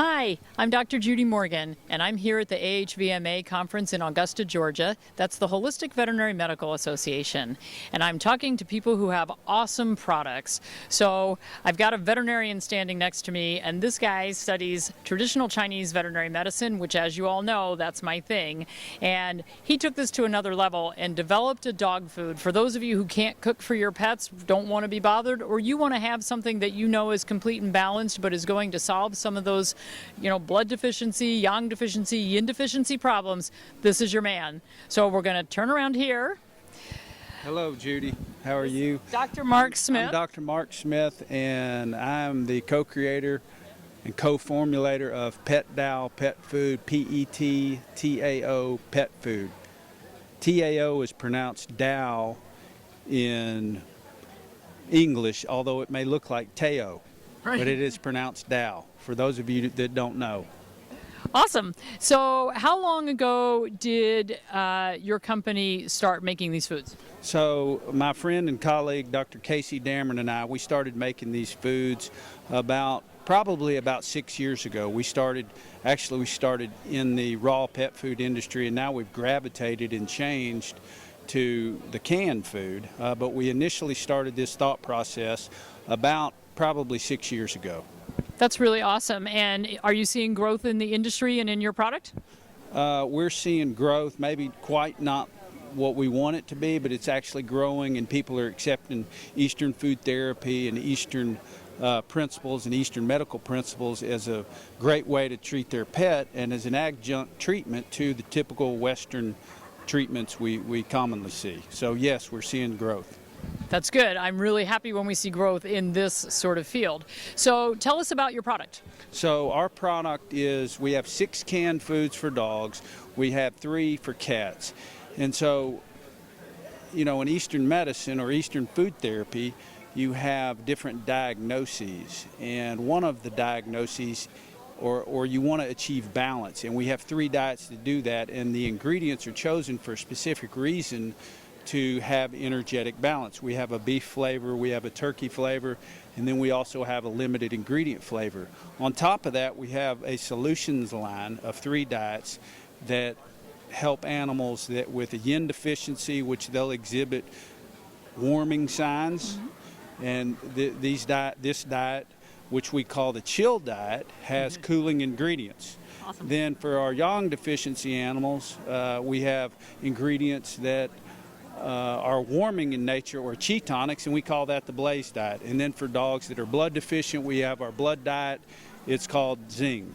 Hi, I'm Dr. Judy Morgan, and I'm here at the AHVMA conference in Augusta, Georgia. That's the Holistic Veterinary Medical Association. And I'm talking to people who have awesome products. So I've got a veterinarian standing next to me, and this guy studies traditional Chinese veterinary medicine, which, as you all know, that's my thing. And he took this to another level and developed a dog food. For those of you who can't cook for your pets, don't want to be bothered, or you want to have something that you know is complete and balanced, but is going to solve some of those blood deficiency, yang deficiency, yin deficiency problems, this is your man. So we're going to turn around here. Hello, Judy. How are you? Dr. Marksman. I'm Dr. Marksman, and I'm the co-creator and co-formulator of Pet Tao pet food, P-E-T-T-A-O pet food. T-A-O is pronounced Tao in English, although it may look like Tao, right. But it is pronounced Tao, for those of you that don't know. Awesome. So how long ago did your company start making these foods? So my friend and colleague, Dr. Casey Dameron, and I, we started making these foods probably about 6 years ago. We started in the raw pet food industry, and now we've gravitated and changed to the canned food. But we initially started this thought process about probably 6 years ago. That's really awesome. And are you seeing growth in the industry and in your product? We're seeing growth, maybe quite not what we want it to be, but it's actually growing, and people are accepting Eastern food therapy and Eastern principles and Eastern medical principles as a great way to treat their pet and as an adjunct treatment to the typical Western treatments we commonly see. So yes, we're seeing growth. That's good. I'm really happy when we see growth in this sort of field. So tell us about your product. So our product is, we have 6 canned foods for dogs. We have 3 for cats. And so, in Eastern medicine or Eastern food therapy, you have different diagnoses. And one of the diagnoses, or you want to achieve balance. And we have 3 diets to do that. And the ingredients are chosen for a specific reason to have energetic balance. We have a beef flavor, we have a turkey flavor, and then we also have a limited ingredient flavor. On top of that, we have a solutions line of 3 diets that help animals that with a yin deficiency, which they'll exhibit warming signs. Mm-hmm. And this diet, which we call the chill diet, has cooling ingredients. Awesome. Then for our yang deficiency animals, we have ingredients that are warming in nature, or chi tonics, and we call that the blaze diet. And then for dogs that are blood deficient, we have our blood diet. It's called Zing.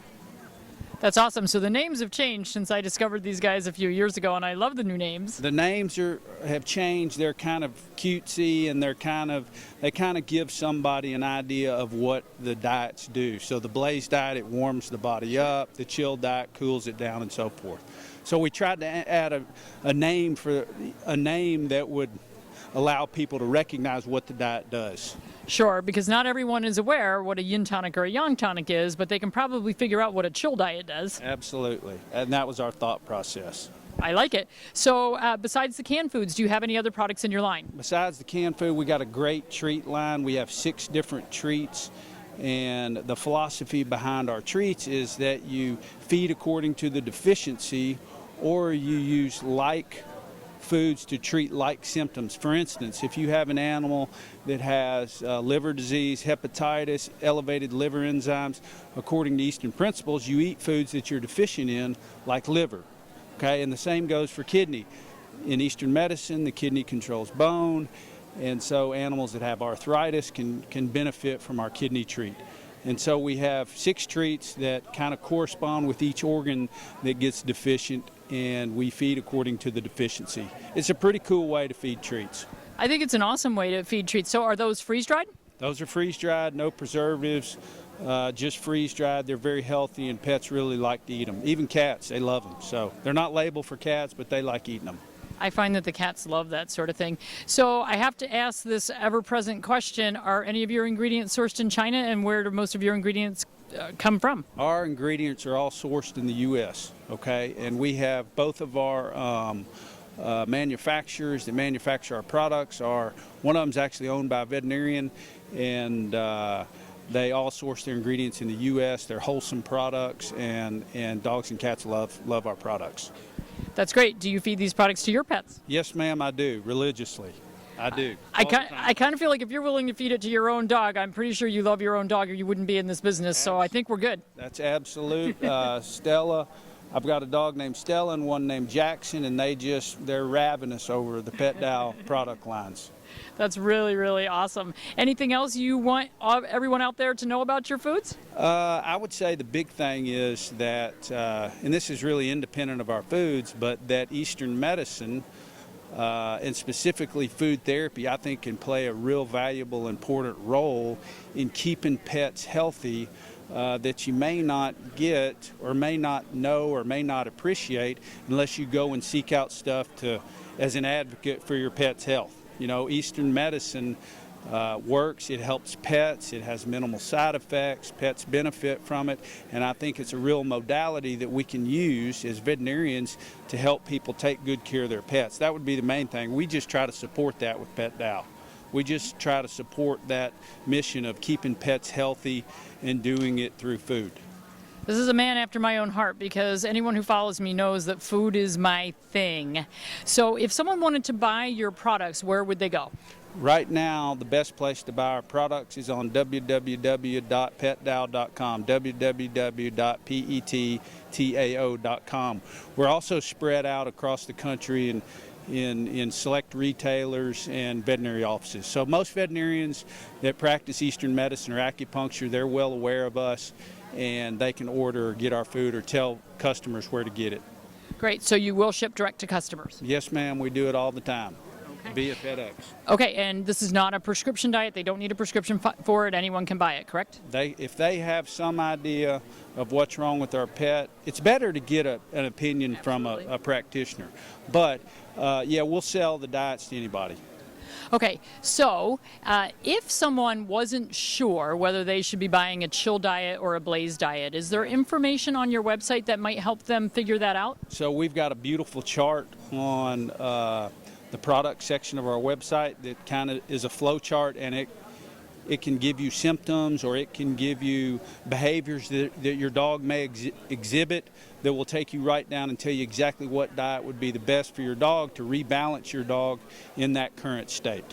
That's awesome. So the names have changed since I discovered these guys a few years ago, and I love the new names. The names have changed. They're kind of cutesy, and they kind of give somebody an idea of what the diets do. So the blaze diet, it warms the body up. The chill diet cools it down, and so forth. So we tried to add a name that would allow people to recognize what the diet does. Sure, because not everyone is aware what a yin tonic or a yang tonic is, but they can probably figure out what a chill diet does. Absolutely, and that was our thought process. I like it. So besides the canned foods, do you have any other products in your line? Besides the canned food, we got a great treat line. We have 6 different treats. And the philosophy behind our treats is that you feed according to the deficiency, or you use like foods to treat like symptoms. For instance, if you have an animal that has liver disease, hepatitis, elevated liver enzymes, according to Eastern principles, you eat foods that you're deficient in, like liver. Okay, and the same goes for kidney. In Eastern medicine, the kidney controls bone. And so animals that have arthritis can benefit from our kidney treat. And so we have 6 treats that kind of correspond with each organ that gets deficient, and we feed according to the deficiency. It's a pretty cool way to feed treats. I think it's an awesome way to feed treats. So are those freeze-dried? Those are freeze-dried, no preservatives, just freeze-dried. They're very healthy, and pets really like to eat them. Even cats, they love them. So they're not labeled for cats, but they like eating them. I find that the cats love that sort of thing. So I have to ask this ever-present question. Are any of your ingredients sourced in China, and where do most of your ingredients come from? Our ingredients are all sourced in the U.S., okay? And we have both of our manufacturers that manufacture our products. One of them is actually owned by a veterinarian, and They all source their ingredients in the U.S. They're wholesome products, and dogs and cats love our products. That's great. Do you feed these products to your pets? Yes, ma'am, I do, religiously. I do. I kind of feel like if you're willing to feed it to your own dog, I'm pretty sure you love your own dog or you wouldn't be in this business, so I think we're good. That's absolute. Stella, I've got a dog named Stella and one named Jackson, and they're ravenous over the Pet Tao product lines. That's really, really awesome. Anything else you want everyone out there to know about your foods? I would say the big thing is that, and this is really independent of our foods, but that Eastern medicine, and specifically food therapy, I think can play a real valuable, important role in keeping pets healthy that you may not get or may not know or may not appreciate unless you go and seek out stuff as an advocate for your pet's health. You know, Eastern medicine works, it helps pets, it has minimal side effects, pets benefit from it, and I think it's a real modality that we can use as veterinarians to help people take good care of their pets. That would be the main thing. We just try to support that with Pet Tao. We just try to support that mission of keeping pets healthy and doing it through food. This is a man after my own heart because anyone who follows me knows that food is my thing. So if someone wanted to buy your products, where would they go? Right now, the best place to buy our products is on www.pettao.com, www.pettao.com. We're also spread out across the country in select retailers and veterinary offices. So most veterinarians that practice Eastern medicine or acupuncture, they're well aware of us, and they can order or get our food or tell customers where to get it. Great. So you will ship direct to customers? Yes, ma'am. We do it all the time. Okay. Via FedEx. Okay, and this is not a prescription diet. They don't need a prescription for it. Anyone can buy it, correct? If they have some idea of what's wrong with our pet, it's better to get an opinion from a practitioner. But yeah, we'll sell the diets to anybody. Okay, so if someone wasn't sure whether they should be buying a chill diet or a blaze diet, is there information on your website that might help them figure that out? So we've got a beautiful chart on the product section of our website that kind of is a flow chart, and it can give you symptoms or it can give you behaviors that your dog may exhibit that will take you right down and tell you exactly what diet would be the best for your dog to rebalance your dog in that current state.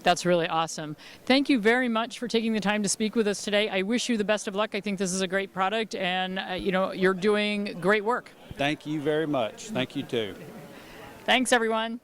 That's really awesome. Thank you very much for taking the time to speak with us today. I wish you the best of luck. I think this is a great product, and you're doing great work. Thank you very much. Thank you too. Thanks, everyone.